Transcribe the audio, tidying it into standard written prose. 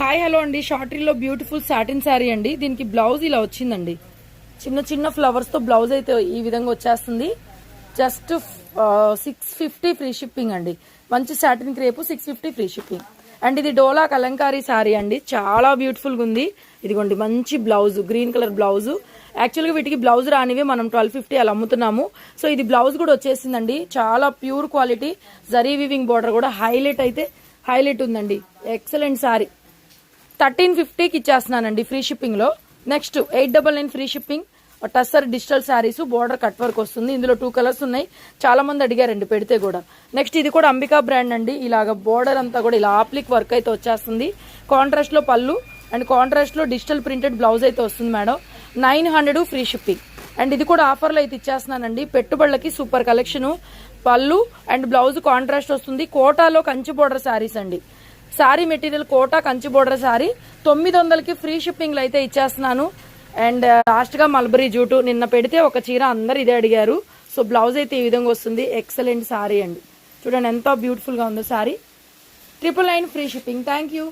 Hi hello అండి, షార్ట్రీలో beautiful satin sari అండి. దీనికి బ్లౌజ్ ఇలా వచ్చిందండి. చిన్న చిన్న ఫ్లవర్స్ తో బ్లౌజ్ అయితే ఈ విధంగా వచ్చేస్తుంది. జస్ట్ 650 ఫ్రీ షిప్పింగ్ అండి. మంచి satin crepe 650 free shipping. And ఇది డోలా కలంకారీ శారీ అండి. చాలా బ్యూటిఫుల్ గా ఉంది. ఇదిగోండి మంచి blouse, green colour blouse. Actual గా వీటికి బ్లౌజ్ రానివే మనం 1250 అలా అమ్ముతున్నాము. సో ఇది బ్లౌజ్ కూడా వచ్చేసిందండి. చాలా pure quality, zari weaving border కూడా హైలైట్ ఉందండి. ఎక్సలెంట్ శారీ. 1350కి ఇచ్చేస్తున్నానండి ఫ్రీ షిప్పింగ్ లో. Next 899 free shipping. Tussar digital saris, border cut work వస్తుంది. ఇందులో 2 కలర్స్ ఉన్నాయి. చాలా మంది అడిగారండి పెడితే కూడా. నెక్స్ట్ ఇది కూడా అంబికా బ్రాండ్ అండి. ఇలాగ బోర్డర్ అంతా కూడా ఇలా ఆప్లిక్ వర్క్ అయితే వచ్చేస్తుంది. కాంట్రాస్ట్ లో పళ్ళు అండ్ కాంట్రాస్ట్ లో డిజిటల్ ప్రింటెడ్ బ్లౌజ్ అయితే వస్తుంది మేడం. 900 free shipping. అండ్ ఇది కూడా ఆఫర్లో అయితే ఇచ్చేస్తున్నానండి. పెట్టుబడులకి సూపర్ కలెక్షన్. పళ్ళు అండ్ బ్లౌజ్ కాంట్రాస్ట్ వస్తుంది. కోటాలో కంచి బోర్డర్ శారీస్ అండి. శారీ మెటీరియల్ కోటా కంచి బోర్డర్ శారీ 900కి ఫ్రీ షిప్పింగ్ లో అయితే ఇచ్చేస్తున్నాను. అండ్ లాస్ట్ గా మల్బరీ జూటు నిన్న పెడితే ఒక చీర అందరు ఇదే అడిగారు. సో బ్లౌజ్ అయితే ఈ విధంగా వస్తుంది. ఎక్సలెంట్ శారీ అండి. చూడండి ఎంత బ్యూటిఫుల్ గా ఉందో sari. 999 free shipping. Thank you.